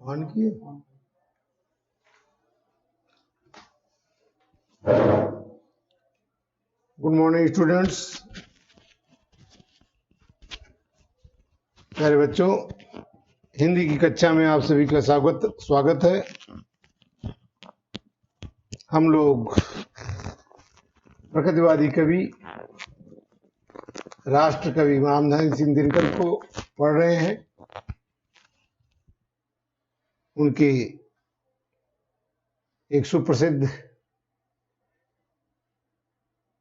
On किए। Good morning students. प्यारे बच्चों, हिंदी की कक्षा में आप सभी का स्वागत है। हम लोग प्रकृतिवादी कवि राष्ट्र कवि रामधारी सिंह दिनकर को पढ़ रहे हैं। उनकी एक सुप्रसिद्ध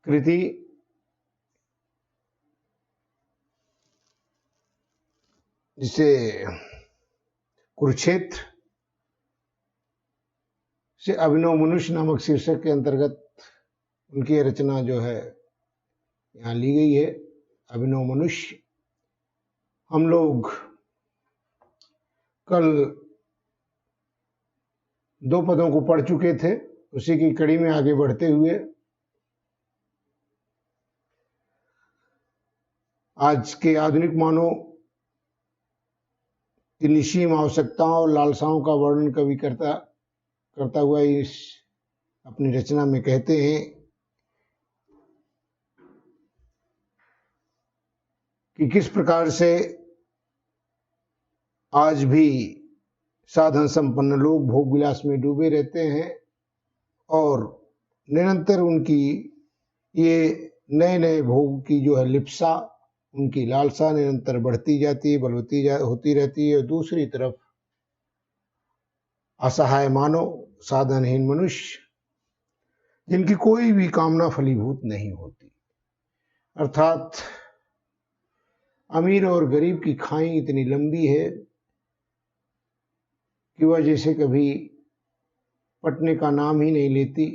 कृति जिसे कुरुक्षेत्र से अभिनव मनुष्य नामक शीर्षक के अंतर्गत उनकी रचना जो है यहाँ ली गई है, अभिनव मनुष्य। हम लोग कल 2 पदों को पढ़ चुके थे, उसी की कड़ी में आगे बढ़ते हुए आज के आधुनिक मानव की निश्चीम आवश्यकताओं और लालसाओं का वर्णन कवि करता हुआ इस अपनी रचना में कहते हैं कि किस प्रकार से आज भी साधन संपन्न लोग भोग विलास में डूबे रहते हैं और निरंतर उनकी ये नए नए भोग की जो है लिप्सा, उनकी लालसा निरंतर बढ़ती जाती है, बलवती होती रहती है। और दूसरी तरफ असहाय मानव, साधनहीन मनुष्य जिनकी कोई भी कामना फलीभूत नहीं होती, अर्थात अमीर और गरीब की खाई इतनी लंबी है कि वह जैसे कभी पटने का नाम ही नहीं लेती,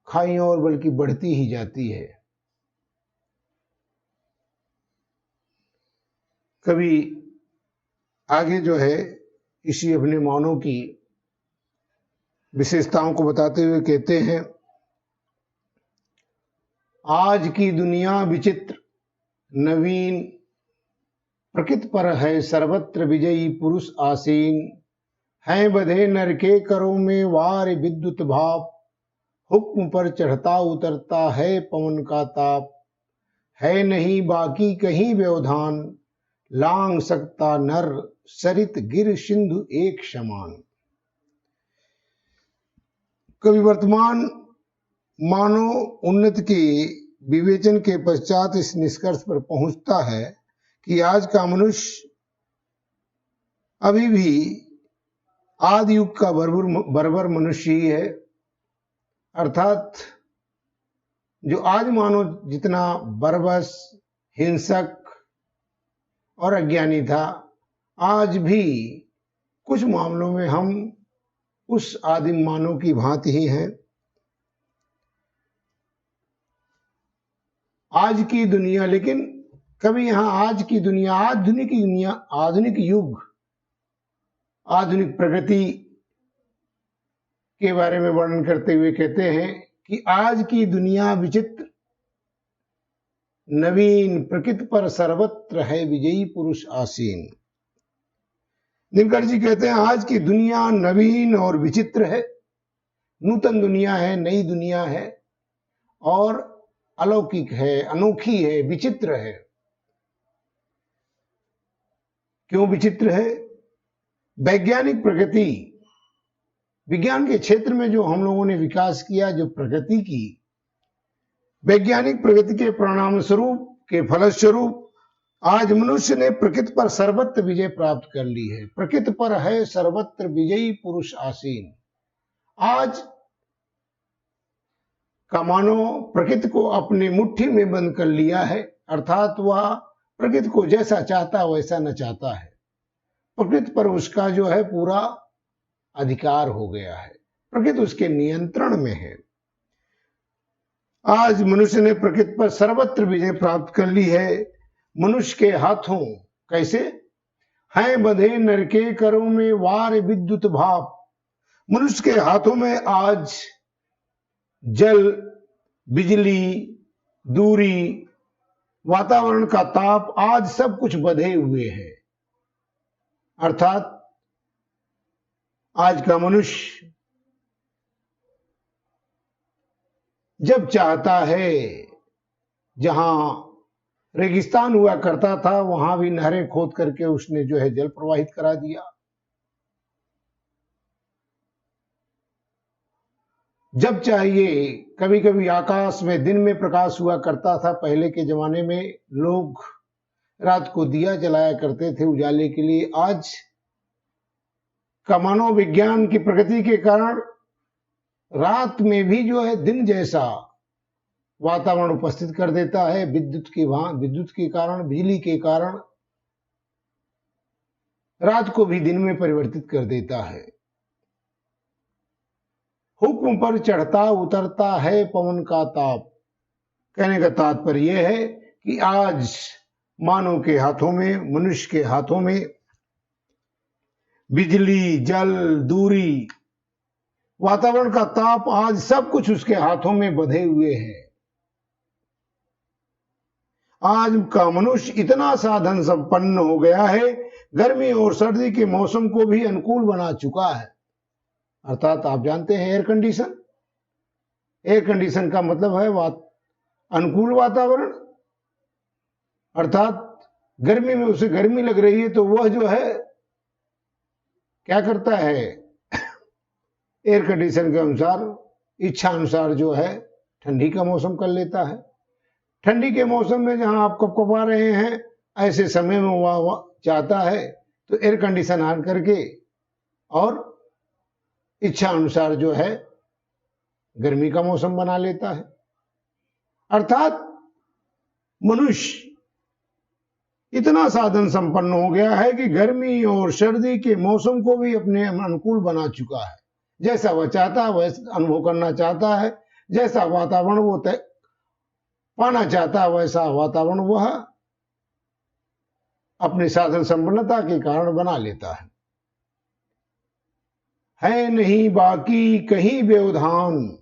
खाइयों और बल्कि बढ़ती ही जाती है। कभी आगे जो है इसी अपने मानव की विशेषताओं को बताते हुए कहते हैं, आज की दुनिया विचित्र नवीन, प्रकृति पर है सर्वत्र विजयी पुरुष आसीन, है बधे नर के करों में वार विद्युत भाप, हुक्म पर चढ़ता उतरता है पवन का ताप, है नहीं बाकी कहीं व्यवधान, लांग सकता नर सरित गिर सिंधु एक समान। कवि वर्तमान मानव उन्नति के विवेचन के पश्चात इस निष्कर्ष पर पहुंचता है कि आज का मनुष्य अभी भी आदि युग का बर्बर मनुष्य ही है। अर्थात जो आज मानव जितना बर्बस, हिंसक और अज्ञानी था, आज भी कुछ मामलों में हम उस आदिम मानव की भांति ही हैं। आज की दुनिया, लेकिन कभी यहाँ आज की दुनिया, आधुनिक युग, आधुनिक प्रगति के बारे में वर्णन करते हुए कहते हैं कि आज की दुनिया विचित्र नवीन, प्रकृति पर सर्वत्र है विजयी पुरुष आसीन। दिनकर जी कहते हैं आज की दुनिया नवीन और विचित्र है, नूतन दुनिया है, नई दुनिया है और अलौकिक है, अनोखी है, विचित्र है। क्यों विचित्र है? वैज्ञानिक प्रगति, विज्ञान के क्षेत्र में जो हम लोगों ने विकास किया, जो प्रगति की, वैज्ञानिक प्रगति के परिणाम स्वरूप, के फलस्वरूप आज मनुष्य ने प्रकृति पर सर्वत्र विजय प्राप्त कर ली है। प्रकृति पर है सर्वत्र विजयी पुरुष आसीन। आज का मानव प्रकृति को अपनी मुट्ठी में बंद कर लिया है, अर्थात वह प्रकृति को जैसा चाहता वैसा न चाहता है। प्रकृति पर उसका जो है पूरा अधिकार हो गया है, प्रकृति उसके नियंत्रण में है। आज मनुष्य ने प्रकृति पर सर्वत्र विजय प्राप्त कर ली है। मनुष्य के हाथों कैसे है बधे नर के करों में वार विद्युत भाप। मनुष्य के हाथों में आज जल, बिजली, दूरी, वातावरण का ताप, आज सब कुछ बधे हुए हैं। अर्थात आज का मनुष्य जब चाहता है, जहां रेगिस्तान हुआ करता था वहां भी नहरें खोद करके उसने जो है जल प्रवाहित करा दिया। जब चाहिए, कभी कभी आकाश में दिन में प्रकाश हुआ करता था। पहले के जमाने में लोग रात को दिया जलाया करते थे उजाले के लिए। आज का मानव विज्ञान की प्रगति के कारण रात में भी जो है दिन जैसा वातावरण उपस्थित कर देता है। विद्युत के कारण, बिजली के कारण रात को भी दिन में परिवर्तित कर देता है। हुक्म पर चढ़ता उतरता है पवन का ताप। कहने का तात्पर्य यह है कि आज मानव के हाथों में, मनुष्य के हाथों में बिजली, जल, दूरी, वातावरण का ताप, आज सब कुछ उसके हाथों में बंधे हुए है। आज का मनुष्य इतना साधन संपन्न हो गया है, गर्मी और सर्दी के मौसम को भी अनुकूल बना चुका है। अर्थात आप जानते हैं एयर कंडीशन। एयर कंडीशन का मतलब है अनुकूल वातावरण। अर्थात गर्मी में उसे गर्मी लग रही है तो वह जो है क्या करता है, एयर कंडीशन के अनुसार, इच्छा अनुसार जो है ठंडी का मौसम कर लेता है। ठंडी के मौसम में जहां आप कपकपा रहे हैं, ऐसे समय में वह चाहता है तो एयर कंडीशन ऑन करके और इच्छा अनुसार जो है गर्मी का मौसम बना लेता है। अर्थात मनुष्य इतना साधन संपन्न हो गया है कि गर्मी और सर्दी के मौसम को भी अपने अनुकूल बना चुका है। जैसा वह चाहता है वैसा अनुभव करना चाहता है, जैसा वातावरण वो पाना चाहता है वैसा वातावरण वह अपनी साधन संपन्नता के कारण बना लेता है नहीं बाकी कहीं व्यवधान,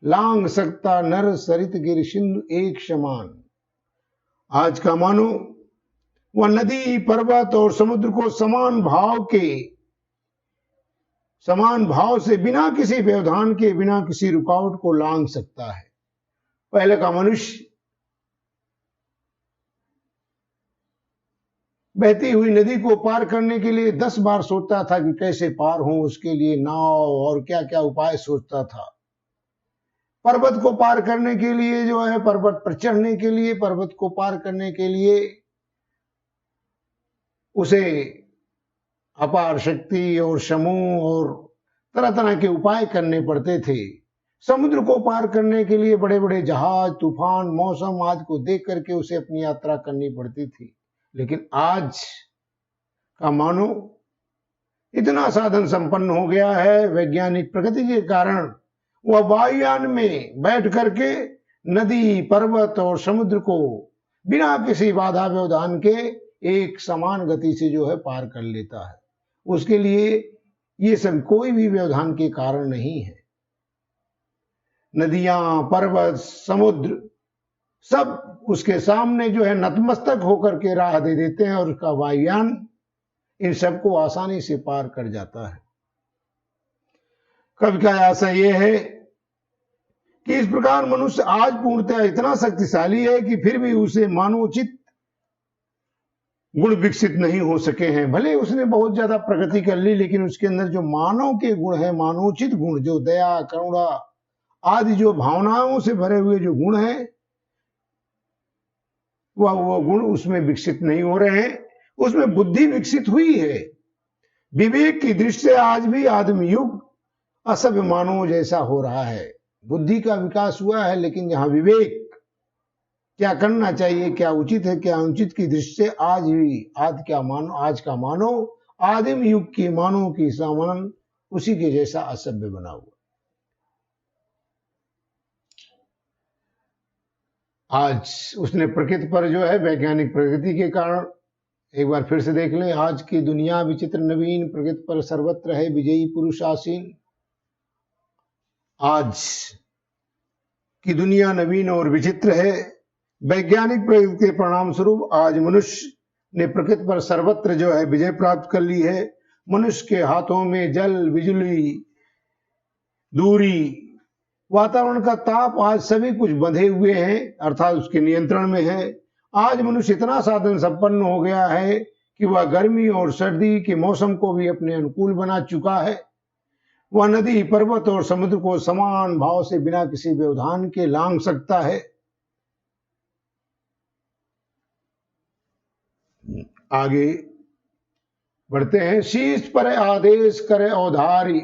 लांग सकता नर सरित गिर सिंधु एक समान। आज का मानो वह नदी, पर्वत और समुद्र को समान भाव से बिना किसी व्यवधान के, बिना किसी रुकावट को लांग सकता है। पहले का मनुष्य बहती हुई नदी को पार करने के लिए 10 बार सोचता था कि कैसे पार हो, उसके लिए नाव और क्या क्या उपाय सोचता था। पर्वत को पार करने के लिए जो है, पर्वत पर चढ़ने के लिए, पर्वत को पार करने के लिए उसे अपार शक्ति और समूह और तरह तरह के उपाय करने पड़ते थे। समुद्र को पार करने के लिए बड़े बड़े जहाज, तूफान, मौसम आदि को देख करके उसे अपनी यात्रा करनी पड़ती थी। लेकिन आज का मानव इतना साधन संपन्न हो गया है वैज्ञानिक प्रगति के कारण, वह वायुयान में बैठ करके नदी, पर्वत और समुद्र को बिना किसी बाधा व्यवधान के एक समान गति से जो है पार कर लेता है। उसके लिए ये सब कोई भी व्यवधान के कारण नहीं है। नदियां, पर्वत, समुद्र सब उसके सामने जो है नतमस्तक होकर के राह दे देते हैं और उसका वायुयान इन सबको आसानी से पार कर जाता है। कवि का आशा यह है कि इस प्रकार मनुष्य आज पूर्णतः इतना शक्तिशाली है कि फिर भी उसे मानवोचित गुण विकसित नहीं हो सके हैं। भले उसने बहुत ज्यादा प्रगति कर ली, लेकिन उसके अंदर जो मानव के गुण है, मानवोचित गुण, जो दया, करुणा आदि जो भावनाओं से भरे हुए जो गुण हैं, वो गुण उसमें विकसित नहीं हो रहे हैं। उसमें बुद्धि विकसित हुई है। विवेक की दृष्टि से आज भी आदमी युग असभ्य मानव जैसा हो रहा है। बुद्धि का विकास हुआ है, लेकिन जहां विवेक, क्या करना चाहिए, क्या उचित है, क्या अनुचित की दृष्टि से आज का मानव आदिम युग के मानव की समान उसी के जैसा असभ्य बना हुआ। आज उसने प्रकृति पर जो है वैज्ञानिक प्रगति के कारण, एक बार फिर से देख लें, आज की दुनिया विचित्र नवीन, प्रकृति पर सर्वत्र है विजयी पुरुष आसीन। आज की दुनिया नवीन और विचित्र है। वैज्ञानिक प्रगति के परिणाम स्वरूप आज मनुष्य ने प्रकृति पर सर्वत्र जो है विजय प्राप्त कर ली है। मनुष्य के हाथों में जल, बिजली, दूरी, वातावरण का ताप, आज सभी कुछ बंधे हुए हैं, अर्थात उसके नियंत्रण में है। आज मनुष्य इतना साधन संपन्न हो गया है कि वह गर्मी और सर्दी के मौसम को भी अपने अनुकूल बना चुका है। वह नदी, पर्वत और समुद्र को समान भाव से बिना किसी व्यवधान के लांघ सकता है। आगे बढ़ते हैं। शीश पर आदेश करे औधारी,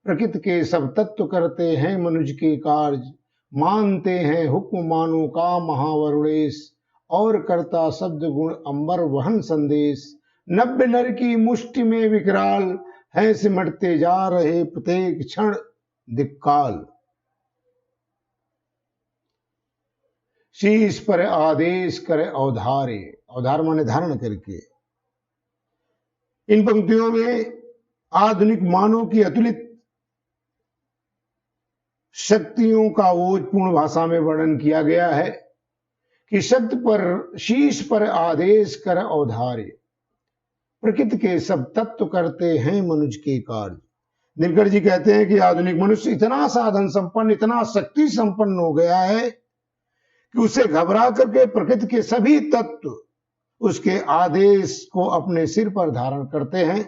प्रकृति के सब तत्व करते हैं मनुष्य के कार्य। मानते हैं हुक्म मानो का महावरुणेश, और करता शब्द गुण अंबर वहन संदेश। नब्बे नर की मुष्टि में विकराल, हैं सिमटते जा रहे प्रत्येक क्षण दिक्काल। शीश पर आदेश करे औधारे, औधार माने धारण करके। इन पंक्तियों में आधुनिक मानव की अतुलित शक्तियों का ओजपूर्ण भाषा में वर्णन किया गया है कि शब्द पर, शीश पर आदेश कर औधारे, प्रकृति के सब तत्व करते हैं मनुष्य के कार्य। दिनकर जी कहते हैं कि आधुनिक मनुष्य इतना साधन संपन्न, इतना शक्ति संपन्न हो गया है कि उसे घबरा करके प्रकृति के सभी तत्व उसके आदेश को अपने सिर पर धारण करते हैं,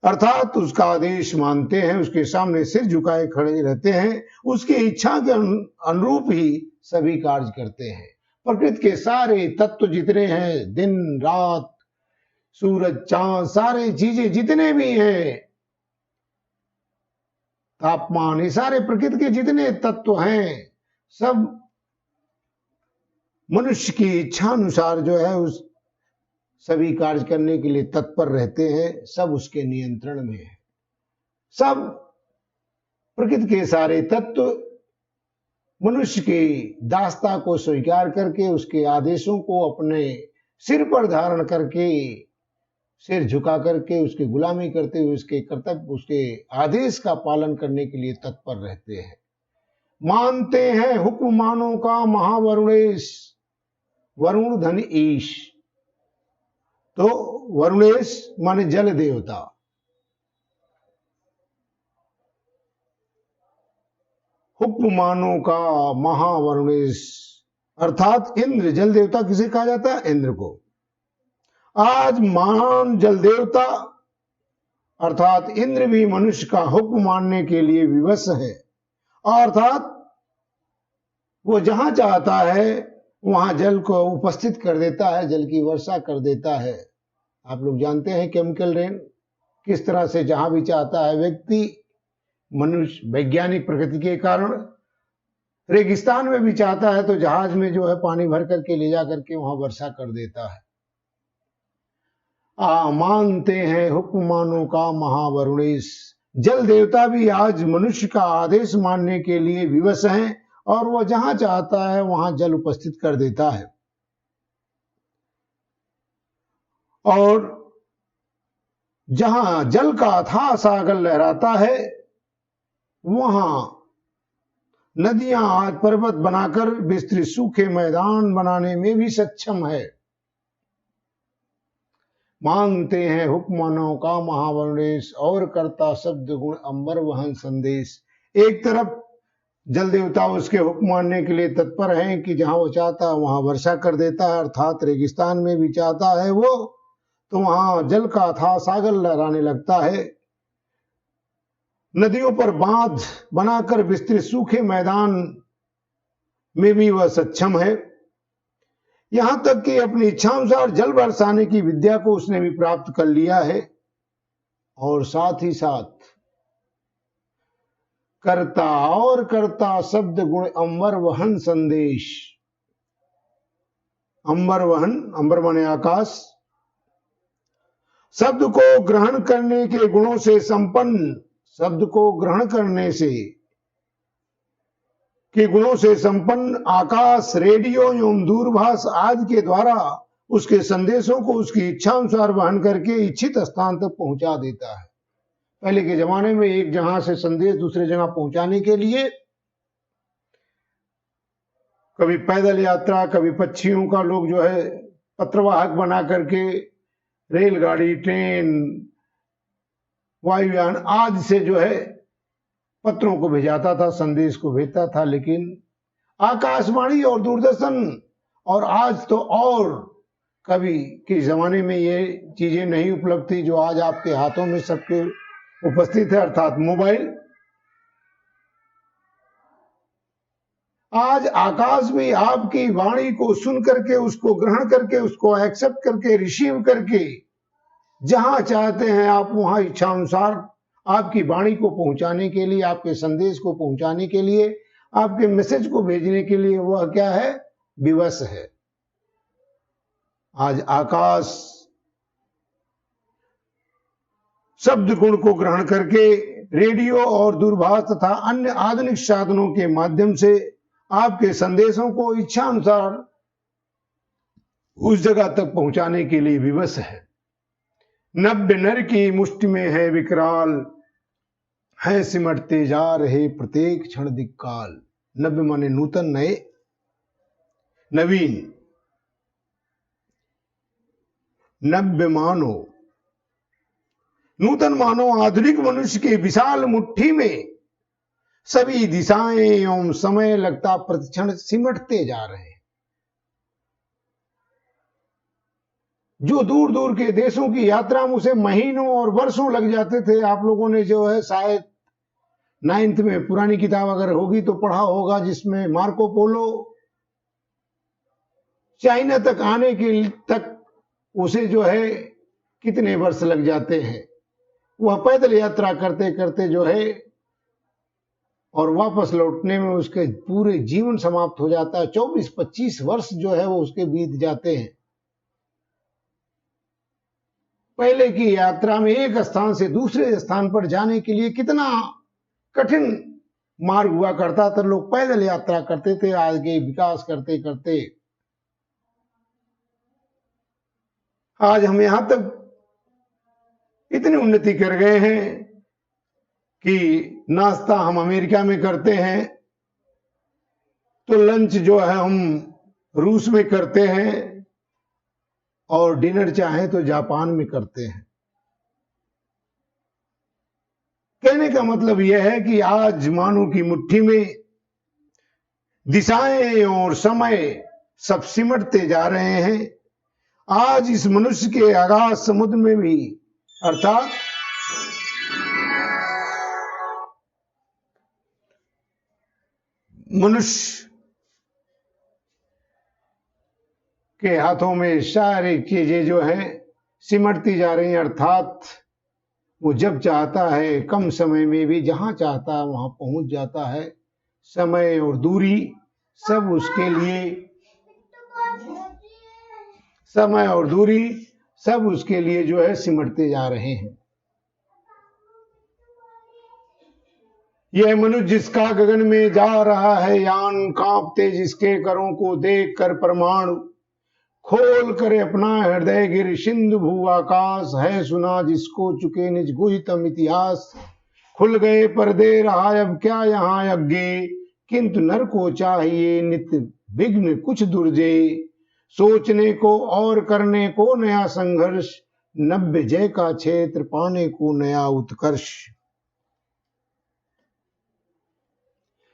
अर्थात उसका आदेश मानते हैं, उसके सामने सिर झुकाए खड़े रहते हैं, उसकी इच्छा के अनुरूप ही सभी कार्य करते हैं। प्रकृति के सारे तत्व जितने हैं, दिन रात, सूरज चांद, सारे चीजें जितने भी हैं, तापमान, ये सारे प्रकृति के जितने तत्व हैं, सब मनुष्य की इच्छा अनुसार जो है उस सभी कार्य करने के लिए तत्पर रहते हैं। सब उसके नियंत्रण में है। सब प्रकृति के सारे तत्व मनुष्य की दास्ता को स्वीकार करके, उसके आदेशों को अपने सिर पर धारण करके, सिर झुका करके उसकी गुलामी करते हुए उसके कर्तव्य, उसके आदेश का पालन करने के लिए तत्पर रहते हैं। मानते हैं हुक्म मानो का महावरुणेश, वरुण धन ईश। तो वरुणेश माने जल देवता, हुक्म मानो का महावरुणेश अर्थात इंद्र। जल देवता किसे कहा जाता है? इंद्र को। आज महान जल देवता अर्थात इंद्र भी मनुष्य का हुक्म मानने के लिए विवश है, अर्थात वो जहां चाहता है वहां जल को उपस्थित कर देता है, जल की वर्षा कर देता है। आप लोग जानते हैं केमिकल रेन किस तरह से जहां भी चाहता है व्यक्ति, मनुष्य वैज्ञानिक प्रकृति के कारण रेगिस्तान में भी चाहता है तो जहाज में जो है पानी भर करके ले जा करके वहां वर्षा कर देता है। मानते हैं हुक्म मानो का महावरुणेश। जल देवता भी आज मनुष्य का आदेश मानने के लिए विवश हैं और वह जहां चाहता है वहां जल उपस्थित कर देता है। और जहां जल का अथाह सागर लहराता है वहां नदियां आज पर्वत बनाकर विस्तृत सूखे मैदान बनाने में भी सक्षम है। मानते हैं हुक्मानों का महावरुणेश, और करता शब्द गुण अंबर वहन संदेश। एक तरफ जल देवता उसके हुक्म मानने के लिए तत्पर हैं कि जहां वो चाहता है वहां वर्षा कर देता है, अर्थात रेगिस्तान में भी चाहता है वो तो वहां जल का अथाह सागर लहराने लगता है। नदियों पर बांध बनाकर विस्तृत सूखे मैदान में भी वह सक्षम है। यहां तक कि अपनी इच्छानुसार जल बरसाने की विद्या को उसने भी प्राप्त कर लिया है। और साथ ही साथ करता, और करता शब्द गुण अंबर वहन संदेश। अंबर वहन, अंबर माने आकाश, शब्द को ग्रहण करने के गुणों से संपन्न, शब्द को ग्रहण करने से के गुणों से संपन्न आकाश, रेडियो एवं दूरभाष आदि के द्वारा उसके संदेशों को उसकी इच्छा अनुसार वहन करके इच्छित स्थान तक पहुंचा देता है। पहले के जमाने में एक जगह से संदेश दूसरे जगह पहुंचाने के लिए कभी पैदल यात्रा, कभी पक्षियों का लोग जो है पत्रवाहक बना करके रेलगाड़ी, ट्रेन, वायुयान आदि से जो है पत्रों को भेजाता था, संदेश को भेजता था। लेकिन आकाशवाणी और दूरदर्शन, और आज तो और कभी के जमाने में ये चीजें नहीं उपलब्ध थी जो आज आपके हाथों में सबके उपस्थित है, अर्थात मोबाइल। आज आकाश भी आपकी वाणी को सुन करके, उसको ग्रहण करके, उसको एक्सेप्ट करके, रिसीव करके, जहां चाहते हैं आप वहां इच्छानुसार आपकी वाणी को पहुंचाने के लिए, आपके संदेश को पहुंचाने के लिए, आपके मैसेज को भेजने के लिए वह क्या है? विवश है। आज आकाश शब्द गुण को ग्रहण करके रेडियो और दूरभाष तथा अन्य आधुनिक साधनों के माध्यम से आपके संदेशों को इच्छा अनुसार उस जगह तक पहुंचाने के लिए विवश है। नब्बे नर की मुष्टि में है विकराल, है सिमटते जा रहे प्रत्येक क्षण दिक्काल। नब्बे माने नूतन, नए, नवीन। नब्बे मानो नूतन, मानो आधुनिक मनुष्य के विशाल मुट्ठी में सभी दिशाएं एवं समय लगता प्रतिक्षण सिमटते जा रहे हैं। जो दूर दूर के देशों की यात्रा में उसे महीनों और वर्षों लग जाते थे। आप लोगों ने जो है शायद 9th में पुरानी किताब अगर होगी तो पढ़ा होगा, जिसमें मार्को पोलो चाइना तक आने के तक उसे जो है कितने वर्ष लग जाते हैं। वह पैदल यात्रा करते करते जो है और वापस लौटने में उसके पूरे जीवन समाप्त हो जाता है। 24-25 वर्ष जो है वो उसके बीत जाते हैं। पहले की यात्रा में एक स्थान से दूसरे स्थान पर जाने के लिए कितना कठिन मार्ग हुआ करता था। लोग पैदल यात्रा करते थे। आगे विकास करते करते आज हम यहां तक इतनी उन्नति कर गए हैं कि नाश्ता हम अमेरिका में करते हैं तो लंच जो है हम रूस में करते हैं और डिनर चाहे तो जापान में करते हैं। कहने का मतलब यह है कि आज मानव की मुट्ठी में दिशाएं और समय सब सिमटते जा रहे हैं। आज इस मनुष्य के अगाध समुद्र में भी, अर्थात मनुष्य के हाथों में सारी चीजें जो है सिमटती जा रही हैं। अर्थात वो जब चाहता है कम समय में भी जहां चाहता है वहां पहुंच जाता है। समय और दूरी सब उसके लिए जो है सिमटते जा रहे हैं। यह मनुष्य जिसका गगन में जा रहा है यान, कांपते जिसके करों को देख कर परमाणु, खोल कर अपना हृदय गिर सिंधु भू आकाश, है सुना जिसको चुके निज गुहितम इतिहास। खुल गए पर्दे रहा अब क्या यहाँ यज्ञ, किंतु नर को चाहिए नित्य विघ्न कुछ दुर्जे। सोचने को और करने को नया संघर्ष, 90 जय का क्षेत्र पाने को नया उत्कर्ष।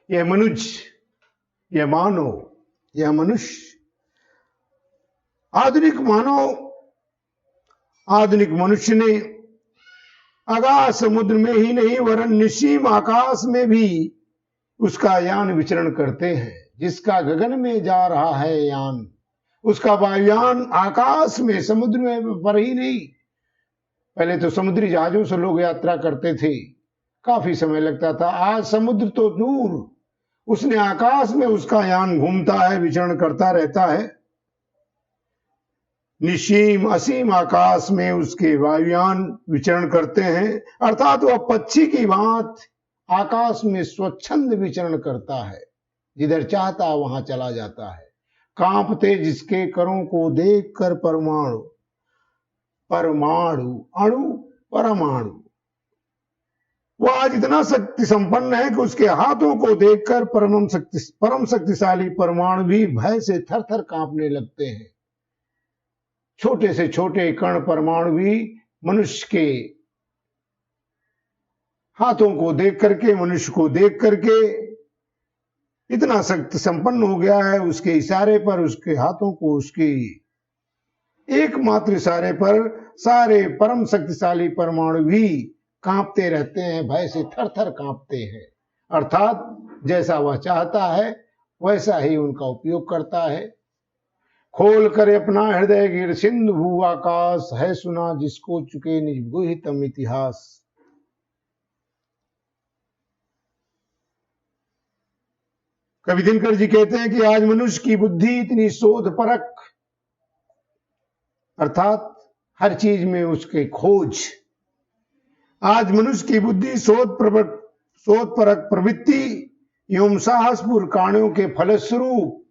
यह मनुष्य, यह मानव, यह मनुष्य आधुनिक मनुष्य ने अगाध समुद्र में ही नहीं वरन निसीम आकाश में भी उसका यान विचरण करते हैं। जिसका गगन में जा रहा है यान, उसका वायुयान आकाश में, समुद्र में पर ही नहीं। पहले तो समुद्री जहाजों से लोग यात्रा करते थे, काफी समय लगता था। आज समुद्र तो दूर, उसने आकाश में उसका यान घूमता है, विचरण करता रहता है। निसीम असीम आकाश में उसके वायुयान विचरण करते हैं। अर्थात वह पक्षी की भांति आकाश में स्वच्छंद विचरण करता है, जिधर चाहता वहां चला जाता है। कांपते जिसके करों को देखकर परमाणु, अणु, परमाणु, वह आज इतना शक्ति संपन्न है कि उसके हाथों को देखकर परम शक्तिशाली परमाणु भी भय से थर थर कांपने लगते हैं। छोटे से छोटे कण परमाणु भी मनुष्य के हाथों को देख करके, मनुष्य को देख करके इतना शक्ति संपन्न हो गया है। उसके इशारे पर, उसके हाथों को, उसकी एकमात्र इशारे पर सारे परम शक्तिशाली परमाणु भी कांपते रहते हैं, भय से थर थर कांपते हैं। अर्थात जैसा वह चाहता है वैसा ही उनका उपयोग करता है। खोल कर अपना हृदय गिर सिंधु भू आकाश, है सुना जिसको चुके निज गुहितम इतिहास। कवि दिनकर जी कहते हैं कि आज मनुष्य की बुद्धि इतनी शोध परक, अर्थात हर चीज में उसके खोज, आज मनुष्य की बुद्धि शोध परक प्रवृत्ति एवं साहसपूर्ण कार्यों के फलस्वरूप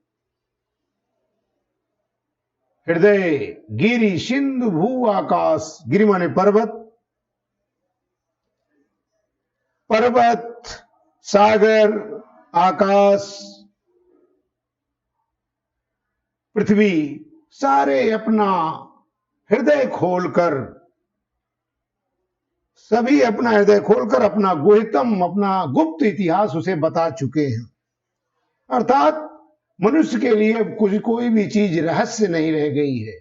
हृदय गिरि सिंधु भू आकाश, गिरि माने पर्वत, पर्वत, सागर, आकाश, पृथ्वी, सारे अपना हृदय खोलकर, सभी अपना हृदय खोलकर अपना गुहितम, अपना गुप्त इतिहास उसे बता चुके हैं। अर्थात मनुष्य के लिए कोई भी चीज रहस्य नहीं रह गई है,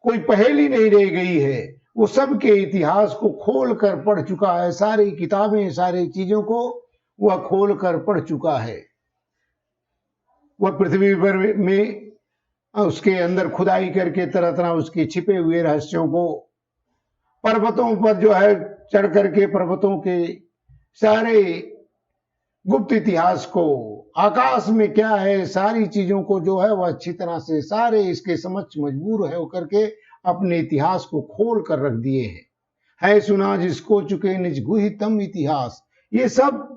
कोई पहेली नहीं रह गई है। वो सबके इतिहास को खोल कर पढ़ चुका है, सारी किताबें, सारी चीजों को वह खोल कर पढ़ चुका है। वह पृथ्वी पर में उसके अंदर खुदाई करके तरह तरह उसके छिपे हुए रहस्यों को, पर्वतों पर जो है चढ़ करके पर्वतों के सारे गुप्त इतिहास को, आकाश में क्या है सारी चीजों को जो है वह अच्छी तरह से सारे इसके समक्ष मजबूर है होकर के अपने इतिहास को खोल कर रख दिए हैं। है सुना जिसको चुके निज गुहितम इतिहास। ये सब,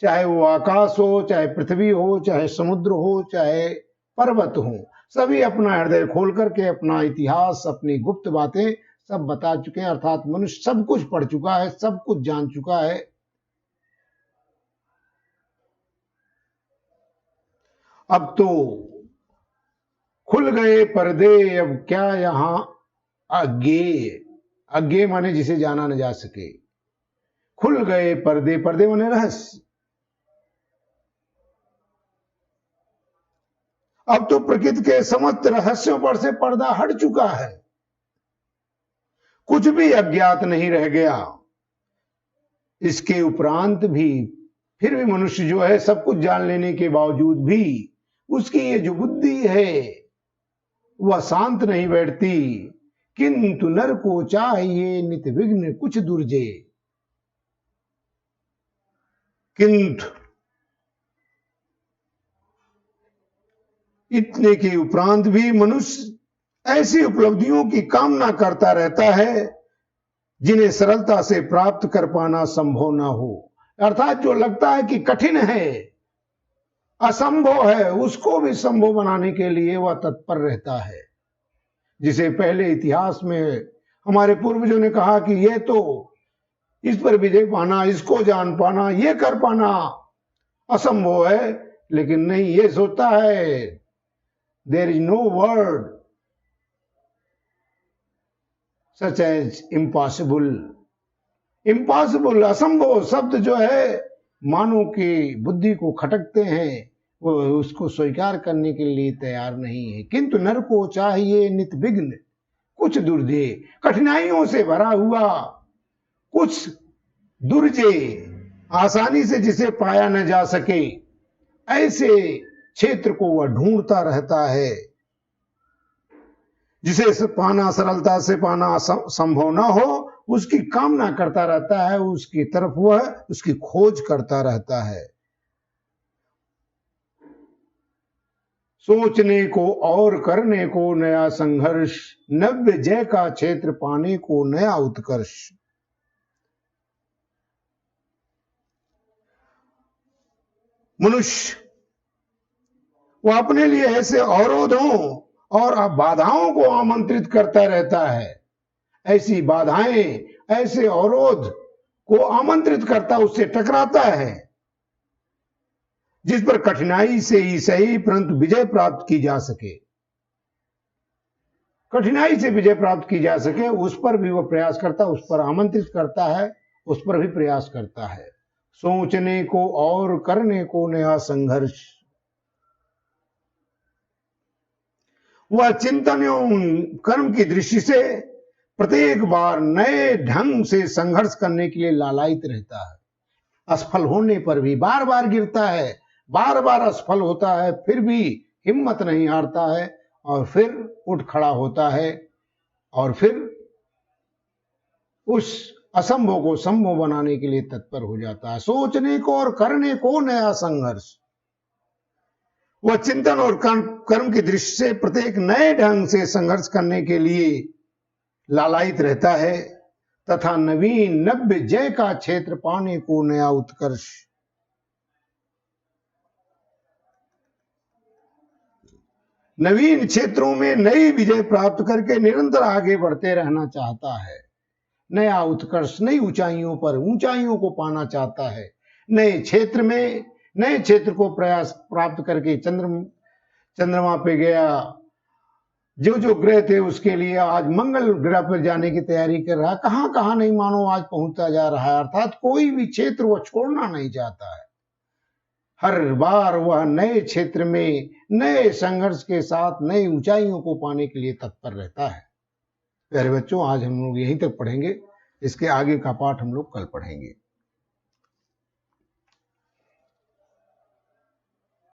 चाहे वो आकाश हो, चाहे पृथ्वी हो, चाहे समुद्र हो, चाहे पर्वत हो, सभी अपना हृदय खोल करके अपना इतिहास, अपनी गुप्त बातें सब बता चुके हैं। अर्थात मनुष्य सब कुछ पढ़ चुका है, सब कुछ जान चुका है। अब तो खुल गए पर्दे, अब क्या यहां अज्ञेय, अज्ञेय माने जिसे जाना न जा सके। खुल गए पर्दे, पर्दे माने रहस्य। अब तो प्रकृति के समस्त रहस्यों पर से पर्दा हट चुका है, कुछ भी अज्ञात नहीं रह गया। इसके उपरांत भी फिर भी मनुष्य जो है सब कुछ जान लेने के बावजूद भी उसकी ये जो बुद्धि है वह शांत नहीं बैठती। किंतु नर को चाहिए नित विघ्न कुछ दुर्जे। किंतु इतने के उपरांत भी मनुष्य ऐसी उपलब्धियों की कामना करता रहता है जिन्हें सरलता से प्राप्त कर पाना संभव ना हो। अर्थात जो लगता है कि कठिन है, असंभव है, उसको भी संभव बनाने के लिए वह तत्पर रहता है। जिसे पहले इतिहास में हमारे पूर्वजों ने कहा कि ये तो इस पर विजय पाना, इसको जान पाना, ये कर पाना असंभव है, लेकिन नहीं, ये सोचता है there is no word such as impossible. Impossible, असंभव शब्द जो है मानव की बुद्धि को खटकते हैं, वो उसको स्वीकार करने के लिए तैयार नहीं है। किंतु नर को चाहिए नित विघ्न कुछ दुर्जे, कठिनाइयों से भरा हुआ कुछ दुर्जे, आसानी से जिसे पाया न जा सके, ऐसे क्षेत्र को वह ढूंढता रहता है। जिसे पाना, सरलता से पाना संभव ना हो, उसकी कामना करता रहता है, उसकी तरफ वह उसकी खोज करता रहता है। सोचने को और करने को नया संघर्ष, नव्य जय का क्षेत्र पाने को नया उत्कर्ष। मनुष्य वह अपने लिए ऐसे अवरोधों और बाधाओं को आमंत्रित करता रहता है, ऐसी बाधाएं, ऐसे अवरोध को आमंत्रित करता, उससे टकराता है, जिस पर कठिनाई से ही सही परंतु विजय प्राप्त की जा सके। कठिनाई से विजय प्राप्त की जा सके उस पर भी वह प्रयास करता है, उस पर आमंत्रित करता है, उस पर भी प्रयास करता है। सोचने को और करने को नया संघर्ष, वह चिंतन एवं कर्म की दृष्टि से प्रत्येक बार नए ढंग से संघर्ष करने के लिए लालायित रहता है। असफल होने पर भी बार बार गिरता है, बार बार असफल होता है, फिर भी हिम्मत नहीं हारता है और फिर उठ खड़ा होता है और फिर उस असंभव को संभव बनाने के लिए तत्पर हो जाता है। सोचने को और करने को नया संघर्ष, वह चिंतन और कर्म की दृष्टि से प्रत्येक नए ढंग से संघर्ष करने के लिए लालायित रहता है तथा नवीन नव्य जय का क्षेत्र पाने को नया उत्कर्ष। नवीन क्षेत्रों में नई विजय प्राप्त करके निरंतर आगे बढ़ते रहना चाहता है। नया उत्कर्ष, नई ऊंचाइयों पर ऊंचाइयों को पाना चाहता है। नए क्षेत्र में नए क्षेत्र को प्रयास प्राप्त करके चंद्रमा पे गया, जो जो ग्रह थे उसके लिए आज मंगल ग्रह पर जाने की तैयारी कर रहा है, कहां कहां नहीं मानो आज पहुंचता जा रहा है। अर्थात कोई भी क्षेत्र वह छोड़ना नहीं चाहता है। हर बार वह नए क्षेत्र में नए संघर्ष के साथ नई ऊंचाइयों को पाने के लिए तत्पर रहता है। प्यारे बच्चों, आज हम लोग यहीं तक पढ़ेंगे, इसके आगे का पाठ हम लोग कल पढ़ेंगे।